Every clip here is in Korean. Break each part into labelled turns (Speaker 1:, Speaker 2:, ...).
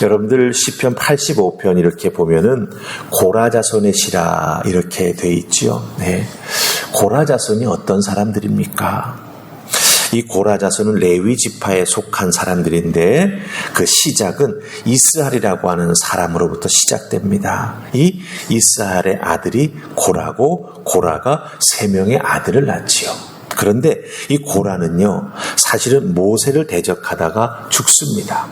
Speaker 1: 여러분들 시편 85편 이렇게 보면은 고라 자손의 시라 이렇게 돼 있지요. 네. 고라 자손이 어떤 사람들입니까? 이 고라 자손은 레위 지파에 속한 사람들인데 그 시작은 이스할이라고 하는 사람으로부터 시작됩니다. 이 이스할의 아들이 고라고 고라가 3명의 아들을 낳지요. 그런데 이 고라는요, 사실은 모세를 대적하다가 죽습니다.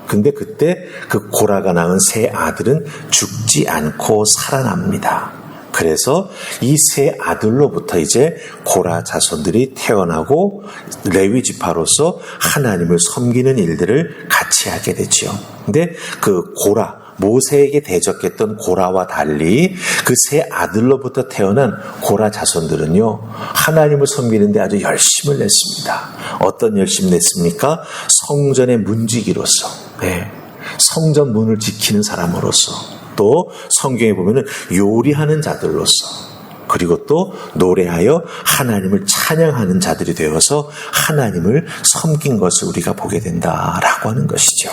Speaker 1: 근데 그때 그 고라가 낳은 3 아들은 죽지 않고 살아납니다. 그래서 이 3 아들로부터 이제 고라 자손들이 태어나고 레위 지파로서 하나님을 섬기는 일들을 같이 하게 되죠. 근데 그 고라, 모세에게 대적했던 고라와 달리 그 3 아들로부터 태어난 고라 자손들은요, 하나님을 섬기는데 아주 열심을 냈습니다. 어떤 열심을 냈습니까? 성전의 문지기로서, 네, 성전 문을 지키는 사람으로서, 또 성경에 보면은 요리하는 자들로서, 그리고 또 노래하여 하나님을 찬양하는 자들이 되어서 하나님을 섬긴 것을 우리가 보게 된다라고 하는 것이죠.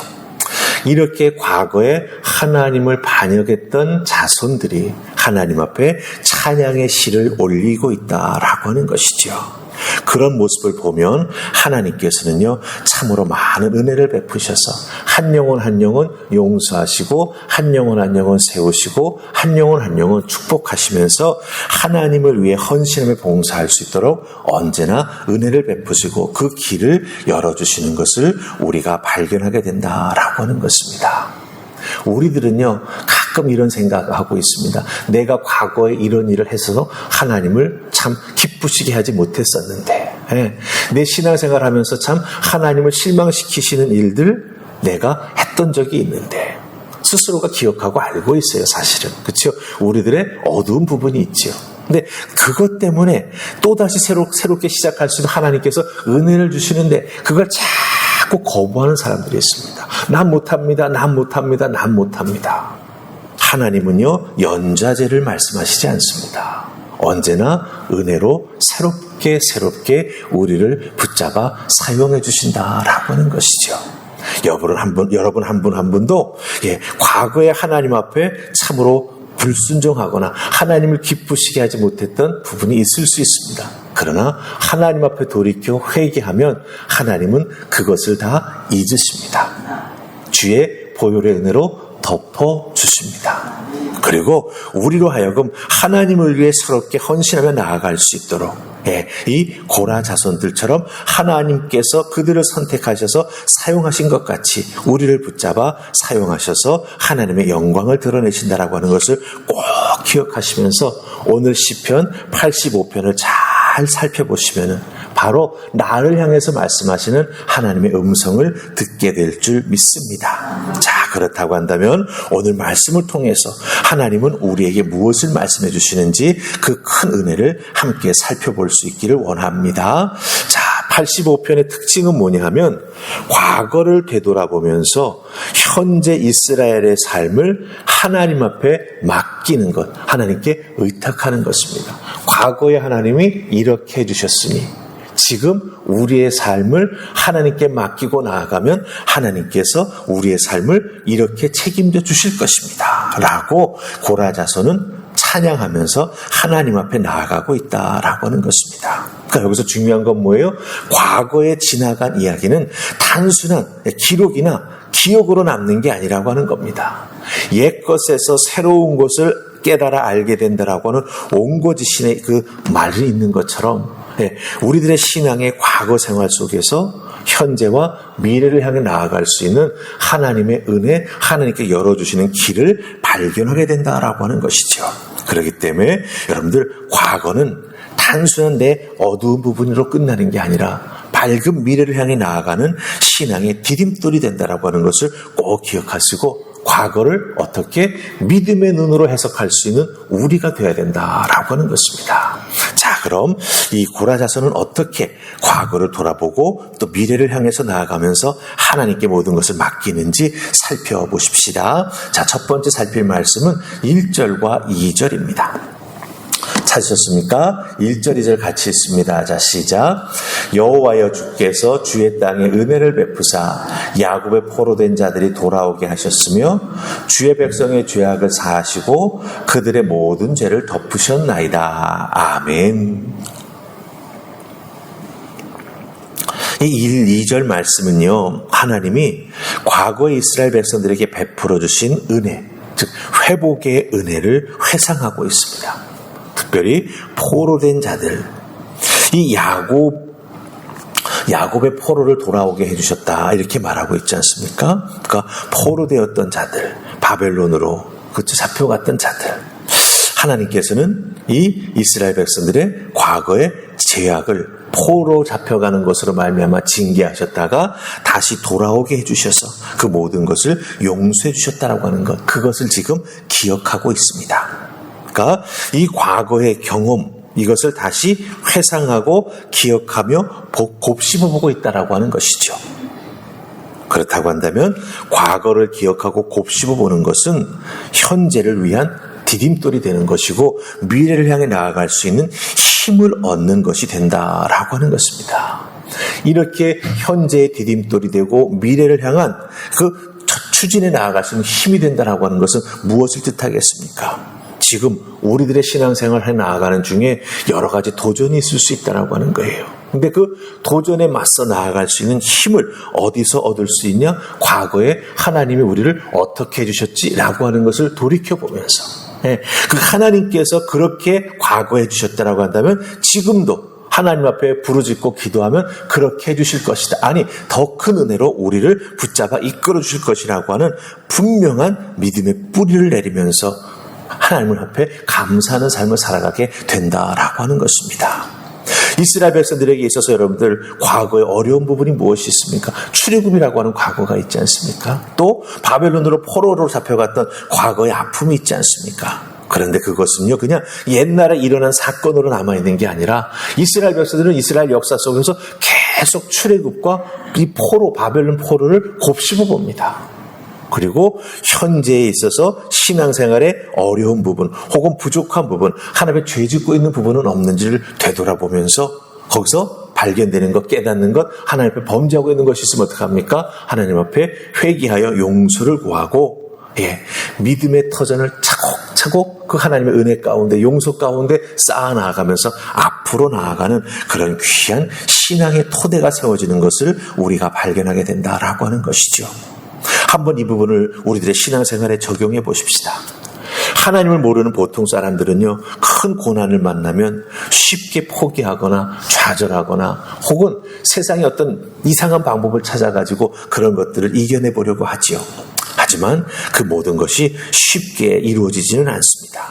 Speaker 1: 이렇게 과거에 하나님을 반역했던 자손들이 하나님 앞에 찬양의 시를 올리고 있다라고 하는 것이죠. 그런 모습을 보면 하나님께서는요, 참으로 많은 은혜를 베푸셔서 한 영혼 한 영혼 용서하시고 한 영혼 한 영혼 세우시고 한 영혼 한 영혼 축복하시면서 하나님을 위해 헌신하며 봉사할 수 있도록 언제나 은혜를 베푸시고 그 길을 열어주시는 것을 우리가 발견하게 된다라고 하는 것입니다. 우리들은요, 가끔 이런 생각을 하고 있습니다. 내가 과거에 이런 일을 해서 하나님을 참 기쁘시게 하지 못했었는데, 내 신앙생활 하면서 참 하나님을 실망시키시는 일들 내가 했던 적이 있는데, 스스로가 기억하고 알고 있어요, 사실은. 그렇죠? 우리들의 어두운 부분이 있죠. 근데 그것 때문에 또다시 새롭게 시작할 수 있는 하나님께서 은혜를 주시는데 그걸 자꾸 거부하는 사람들이 있습니다. 난 못합니다. 난 못합니다. 난 못합니다. 하나님은요, 연좌제를 말씀하시지 않습니다. 언제나 은혜로 새롭게 우리를 붙잡아 사용해 주신다라고 하는 것이죠. 여러분 한 분도 과거에 하나님 앞에 참으로 불순종하거나 하나님을 기쁘시게 하지 못했던 부분이 있을 수 있습니다. 그러나 하나님 앞에 돌이켜 회개하면 하나님은 그것을 다 잊으십니다. 주의 보혈의 은혜로 덮어주십니다. 그리고 우리로 하여금 하나님을 위해 새롭게 헌신하며 나아갈 수 있도록, 이 고라 자손들처럼 하나님께서 그들을 선택하셔서 사용하신 것 같이 우리를 붙잡아 사용하셔서 하나님의 영광을 드러내신다라고 하는 것을 꼭 기억하시면서 오늘 시편 85편을 잘 살펴보시면은 바로 나를 향해서 말씀하시는 하나님의 음성을 듣게 될 줄 믿습니다. 자, 그렇다고 한다면 오늘 말씀을 통해서 하나님은 우리에게 무엇을 말씀해 주시는지 그 큰 은혜를 함께 살펴볼 수 있기를 원합니다. 자, 85편의 특징은 뭐냐 하면 과거를 되돌아보면서 현재 이스라엘의 삶을 하나님 앞에 맡기는 것, 하나님께 의탁하는 것입니다. 과거에 하나님이 이렇게 해주셨으니 지금 우리의 삶을 하나님께 맡기고 나아가면 하나님께서 우리의 삶을 이렇게 책임져 주실 것입니다 라고 고라 자손은 찬양하면서 하나님 앞에 나아가고 있다라고 하는 것입니다. 그러니까 여기서 중요한 건 뭐예요? 과거에 지나간 이야기는 단순한 기록이나 기억으로 남는 게 아니라고 하는 겁니다. 옛것에서 새로운 것을 깨달아 알게 된다라고 하는 옹고지신의 그 말이 있는 것처럼 우리들의 신앙의 과거 생활 속에서 현재와 미래를 향해 나아갈 수 있는 하나님의 은혜, 하나님께 열어주시는 길을 발견하게 된다라고 하는 것이죠. 그렇기 때문에 여러분들 과거는 단순한 내 어두운 부분으로 끝나는 게 아니라 밝은 미래를 향해 나아가는 신앙의 디딤돌이 된다라고 하는 것을 꼭 기억하시고 과거를 어떻게 믿음의 눈으로 해석할 수 있는 우리가 되어야 된다라고 하는 것입니다. 자, 그럼 이 고라 자손은 어떻게 과거를 돌아보고 또 미래를 향해서 나아가면서 하나님께 모든 것을 맡기는지 살펴보십시다. 자, 첫 번째 살필 말씀은 1절과 2절입니다. 찾으셨습니까? 1절, 2절 같이 읽습니다. 자, 시작. 여호와여 주께서 주의 땅에 은혜를 베푸사 야곱의 포로된 자들이 돌아오게 하셨으며 주의 백성의 죄악을 사하시고 그들의 모든 죄를 덮으셨나이다. 아멘. 이 2절 말씀은요, 하나님이 과거의 이스라엘 백성들에게 베풀어 주신 은혜, 즉 회복의 은혜를 회상하고 있습니다. 특별히 포로된 자들, 이 야곱의 포로를 돌아오게 해주셨다 이렇게 말하고 있지 않습니까? 그러니까 포로되었던 자들, 바벨론으로 잡혀갔던 자들, 하나님께서는 이 이스라엘 백성들의 과거의 죄악을 포로 잡혀가는 것으로 말미암아 징계하셨다가 다시 돌아오게 해주셔서 그 모든 것을 용서해 주셨다라고 하는 것, 그것을 지금 기억하고 있습니다. 그러니까 이 과거의 경험, 이것을 다시 회상하고 기억하며 곱씹어보고 있다라고 하는 것이죠. 그렇다고 한다면 과거를 기억하고 곱씹어보는 것은 현재를 위한 디딤돌이 되는 것이고 미래를 향해 나아갈 수 있는 힘을 얻는 것이 된다라고 하는 것입니다. 이렇게 현재의 디딤돌이 되고 미래를 향한 그 추진에 나아갈 수 있는 힘이 된다라고 하는 것은 무엇을 뜻하겠습니까? 지금 우리들의 신앙생활을 해 나아가는 중에 여러 가지 도전이 있을 수 있다라고 하는 거예요. 근데 그 도전에 맞서 나아갈 수 있는 힘을 어디서 얻을 수 있냐? 과거에 하나님이 우리를 어떻게 해주셨지라고 하는 것을 돌이켜보면서, 그 하나님께서 그렇게 과거에 해주셨다라고 한다면 지금도 하나님 앞에 부르짖고 기도하면 그렇게 해주실 것이다. 아니, 더 큰 은혜로 우리를 붙잡아 이끌어 주실 것이라고 하는 분명한 믿음의 뿌리를 내리면서 하나님 앞에 감사하는 삶을 살아가게 된다라고 하는 것입니다. 이스라엘 백성들에게 있어서 여러분들 과거의 어려운 부분이 무엇이 있습니까? 출애굽이라고 하는 과거가 있지 않습니까? 또 바벨론으로 포로로 잡혀갔던 과거의 아픔이 있지 않습니까? 그런데 그것은요, 그냥 옛날에 일어난 사건으로 남아있는 게 아니라 이스라엘 백성들은 이스라엘 역사 속에서 계속 출애굽과 이 포로, 바벨론 포로를 곱씹어 봅니다. 그리고 현재에 있어서 신앙생활의 어려운 부분 혹은 부족한 부분, 하나님의 죄 짓고 있는 부분은 없는지를 되돌아보면서 거기서 발견되는 것, 깨닫는 것, 하나님 앞에 범죄하고 있는 것이 있으면 어떡합니까? 하나님 앞에 회개하여 용서를 구하고, 믿음의 터전을 차곡차곡 그 하나님의 은혜 가운데, 용서 가운데 쌓아 나아가면서 앞으로 나아가는 그런 귀한 신앙의 토대가 세워지는 것을 우리가 발견하게 된다라고 하는 것이죠. 한번 이 부분을 우리들의 신앙생활에 적용해 보십시다. 하나님을 모르는 보통 사람들은요, 큰 고난을 만나면 쉽게 포기하거나 좌절하거나 혹은 세상의 어떤 이상한 방법을 찾아가지고 그런 것들을 이겨내 보려고 하지요. 하지만 그 모든 것이 쉽게 이루어지지는 않습니다.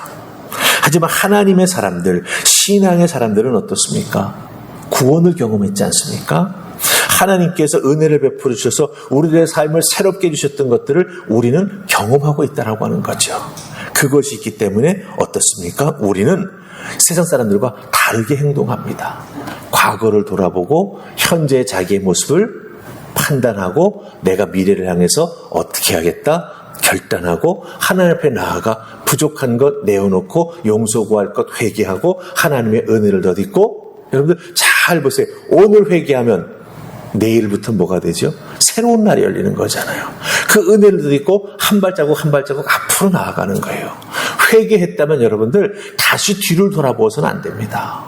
Speaker 1: 하지만 하나님의 사람들, 신앙의 사람들은 어떻습니까? 구원을 경험했지 않습니까? 하나님께서 은혜를 베풀어 주셔서 우리들의 삶을 새롭게 해주셨던 것들을 우리는 경험하고 있다고 하는 거죠. 그것이 있기 때문에 어떻습니까? 우리는 세상 사람들과 다르게 행동합니다. 과거를 돌아보고 현재의 자기의 모습을 판단하고 내가 미래를 향해서 어떻게 하겠다 결단하고 하나님 앞에 나아가 부족한 것 내어놓고 용서 구할 것 회개하고 하나님의 은혜를 덧입고, 여러분들 잘 보세요. 오늘 회개하면 내일부터 뭐가 되죠? 새로운 날이 열리는 거잖아요. 그 은혜를 덧입고 한 발자국 한 발자국 앞으로 나아가는 거예요. 회개했다면 여러분들 다시 뒤를 돌아보아서는 안 됩니다.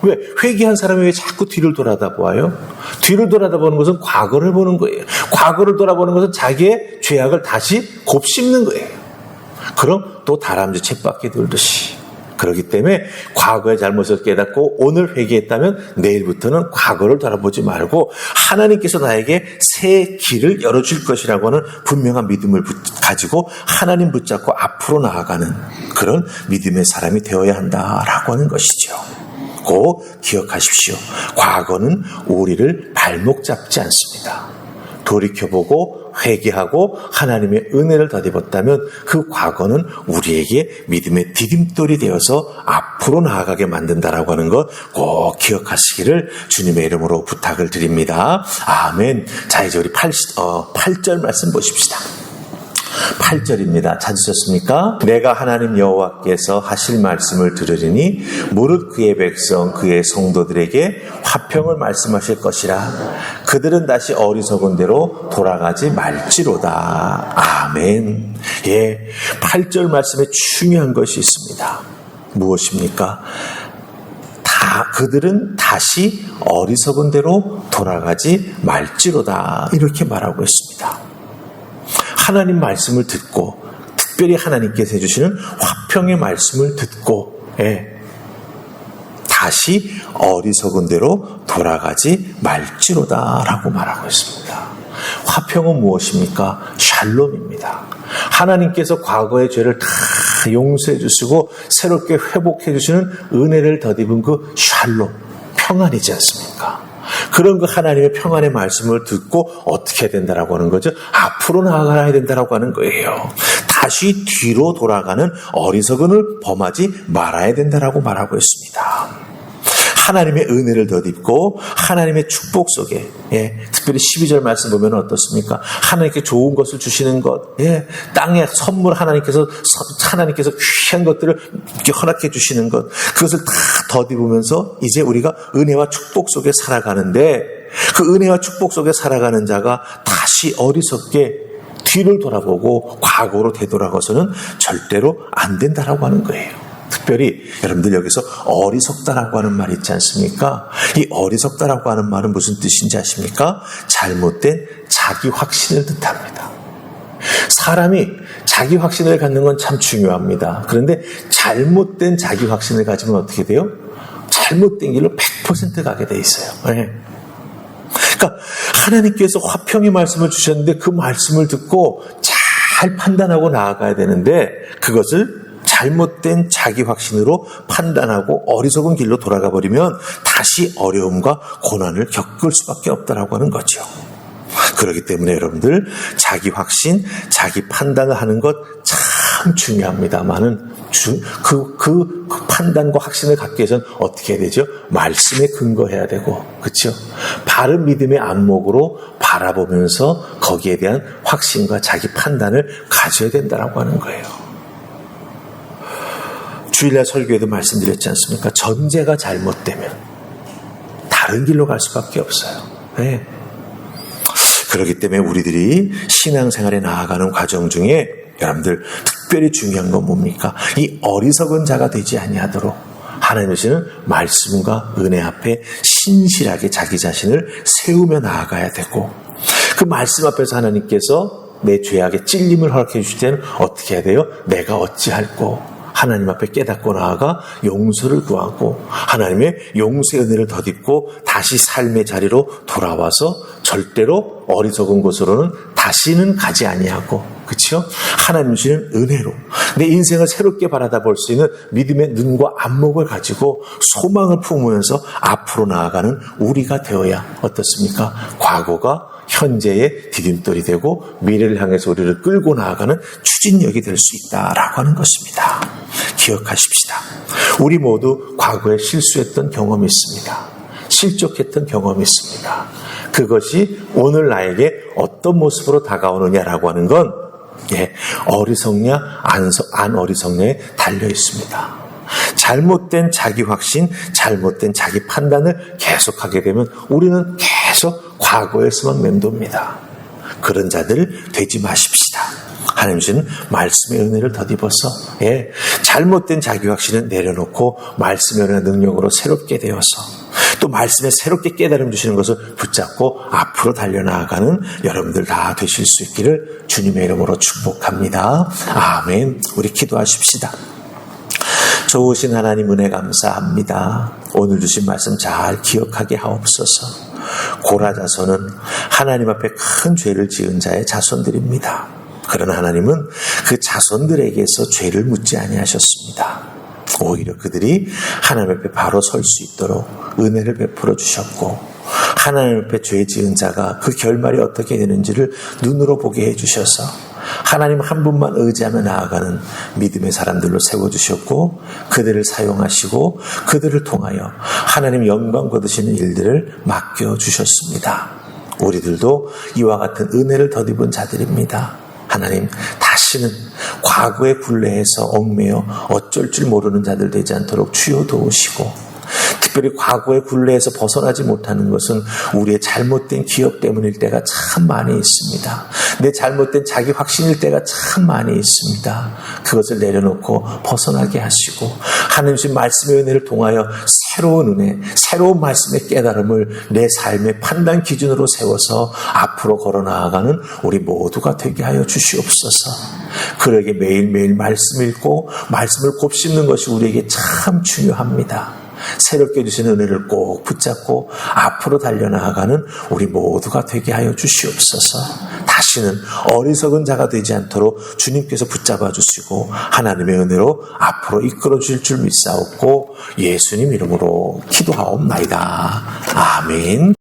Speaker 1: 왜? 회개한 사람이 왜 자꾸 뒤를 돌아다보아요? 뒤를 돌아다보는 것은 과거를 보는 거예요. 과거를 돌아보는 것은 자기의 죄악을 다시 곱씹는 거예요. 그럼 또 다람쥐 쳇바퀴 돌듯이. 그렇기 때문에 과거의 잘못을 깨닫고 오늘 회개했다면 내일부터는 과거를 돌아보지 말고 하나님께서 나에게 새 길을 열어줄 것이라고 하는 분명한 믿음을 가지고 하나님 붙잡고 앞으로 나아가는 그런 믿음의 사람이 되어야 한다라고 하는 것이죠. 꼭 기억하십시오. 과거는 우리를 발목 잡지 않습니다. 돌이켜보고 회개하고 하나님의 은혜를 덧입었다면 그 과거는 우리에게 믿음의 디딤돌이 되어서 앞으로 나아가게 만든다라고 하는 것 꼭 기억하시기를 주님의 이름으로 부탁을 드립니다. 아멘. 자, 이제 우리 8절 말씀 보십시다. 8절입니다. 찾으셨습니까? 내가 하나님 여호와께서 하실 말씀을 들으리니 무릇 그의 백성 그의 성도들에게 화평을 말씀하실 것이라. 그들은 다시 어리석은 대로 돌아가지 말지로다. 아멘. 예, 8절 말씀에 중요한 것이 있습니다. 무엇입니까? 그들은 다시 어리석은 대로 돌아가지 말지로다. 이렇게 말하고 있습니다. 하나님 말씀을 듣고, 특별히 하나님께서 해주시는 화평의 말씀을 듣고, 다시 어리석은 대로 돌아가지 말지로다 라고 말하고 있습니다. 화평은 무엇입니까? 샬롬입니다. 하나님께서 과거의 죄를 다 용서해 주시고 새롭게 회복해 주시는 은혜를 덧입은 그 샬롬, 평안이지 않습니까? 그런 그 하나님의 평안의 말씀을 듣고 어떻게 해야 된다라고 하는 거죠? 앞으로 나아가야 된다라고 하는 거예요. 다시 뒤로 돌아가는 어리석음을 범하지 말아야 된다라고 말하고 있습니다. 하나님의 은혜를 덧입고 하나님의 축복 속에, 특별히 12절 말씀 보면 어떻습니까? 하나님께 좋은 것을 주시는 것, 땅의 선물 하나님께서 귀한 것들을 이렇게 허락해 주시는 것, 그것을 다 덧입으면서 이제 우리가 은혜와 축복 속에 살아가는데, 그 은혜와 축복 속에 살아가는 자가 다시 어리석게 뒤를 돌아보고 과거로 되돌아가서는 절대로 안 된다라고 하는 거예요. 특별히 여러분들 여기서 어리석다라고 하는 말 있지 않습니까? 이 어리석다라고 하는 말은 무슨 뜻인지 아십니까? 잘못된 자기 확신을 뜻합니다. 사람이 자기 확신을 갖는 건 참 중요합니다. 그런데 잘못된 자기 확신을 가지면 어떻게 돼요? 잘못된 길로 100% 가게 돼 있어요. 그러니까 하나님께서 화평의 말씀을 주셨는데 그 말씀을 듣고 잘 판단하고 나아가야 되는데 그것을 잘못된 자기 확신으로 판단하고 어리석은 길로 돌아가 버리면 다시 어려움과 고난을 겪을 수밖에 없다라고 하는 거죠. 그렇기 때문에 여러분들 자기 확신, 자기 판단을 하는 것 참 중요합니다만은 그 판단과 확신을 갖기 위해서는 어떻게 해야 되죠? 말씀에 근거해야 되고, 그렇죠? 바른 믿음의 안목으로 바라보면서 거기에 대한 확신과 자기 판단을 가져야 된다라고 하는 거예요. 주일날 설교에도 말씀드렸지 않습니까? 전제가 잘못되면 다른 길로 갈 수밖에 없어요. 그렇기 때문에 우리들이 신앙생활에 나아가는 과정 중에 여러분들 특별히 중요한 건 뭡니까? 이 어리석은 자가 되지 아니하도록 하나님께서는 말씀과 은혜 앞에 신실하게 자기 자신을 세우며 나아가야 되고, 그 말씀 앞에서 하나님께서 내 죄악의 찔림을 허락해 주실 때는 어떻게 해야 돼요? 내가 어찌할꼬? 하나님 앞에 깨닫고 나아가 용서를 구하고 하나님의 용서의 은혜를 덧입고 다시 삶의 자리로 돌아와서 절대로 어리석은 곳으로는 다시는 가지 아니하고, 그렇죠? 하나님 주시는 은혜로 내 인생을 새롭게 바라볼 수 있는 믿음의 눈과 안목을 가지고 소망을 품으면서 앞으로 나아가는 우리가 되어야 어떻습니까? 과거가 현재의 디딤돌이 되고 미래를 향해서 우리를 끌고 나아가는 추진력이 될 수 있다라고 하는 것입니다. 기억하십시다. 우리 모두 과거에 실수했던 경험이 있습니다. 실족했던 경험이 있습니다. 그것이 오늘 나에게 어떤 모습으로 다가오느냐라고 하는 건 어리석냐 안 어리석냐에 달려 있습니다. 잘못된 자기 확신, 잘못된 자기 판단을 계속하게 되면 우리는 계속 과거에서만 맴돕니다. 그런 자들 되지 마십시다. 하나님은 말씀의 은혜를 덧입어서 잘못된 자기 확신을 내려놓고 말씀의 은혜와 능력으로 새롭게 되어서 또 말씀에 새롭게 깨달음 주시는 것을 붙잡고 앞으로 달려나가는 여러분들 다 되실 수 있기를 주님의 이름으로 축복합니다. 아멘. 우리 기도하십시다. 좋으신 하나님 은혜 감사합니다. 오늘 주신 말씀 잘 기억하게 하옵소서. 고라 자손은 하나님 앞에 큰 죄를 지은 자의 자손들입니다. 그러나 하나님은 그 자손들에게서 죄를 묻지 아니하셨습니다. 오히려 그들이 하나님 앞에 바로 설 수 있도록 은혜를 베풀어 주셨고, 하나님 앞에 죄 지은 자가 그 결말이 어떻게 되는지를 눈으로 보게 해주셔서 하나님 한 분만 의지하며 나아가는 믿음의 사람들로 세워주셨고, 그들을 사용하시고 그들을 통하여 하나님 영광 거두시는 일들을 맡겨주셨습니다. 우리들도 이와 같은 은혜를 덧입은 자들입니다. 하나님, 다시는 과거의 굴레에서 얽매여 어쩔 줄 모르는 자들 되지 않도록 주여 도우시고, 특별히 과거의 굴레에서 벗어나지 못하는 것은 우리의 잘못된 기억 때문일 때가 참 많이 있습니다. 내 잘못된 자기 확신일 때가 참 많이 있습니다. 그것을 내려놓고 벗어나게 하시고, 하나님의 말씀의 은혜를 통하여 새로운 은혜, 새로운 말씀의 깨달음을 내 삶의 판단 기준으로 세워서 앞으로 걸어나아가는 우리 모두가 되게 하여 주시옵소서. 그러게 매일매일 말씀 읽고 말씀을 곱씹는 것이 우리에게 참 중요합니다. 새롭게 주시는 은혜를 꼭 붙잡고 앞으로 달려나가는 우리 모두가 되게 하여 주시옵소서. 다시는 어리석은 자가 되지 않도록 주님께서 붙잡아 주시고 하나님의 은혜로 앞으로 이끌어 주실 줄 믿사옵고 예수님 이름으로 기도하옵나이다. 아멘.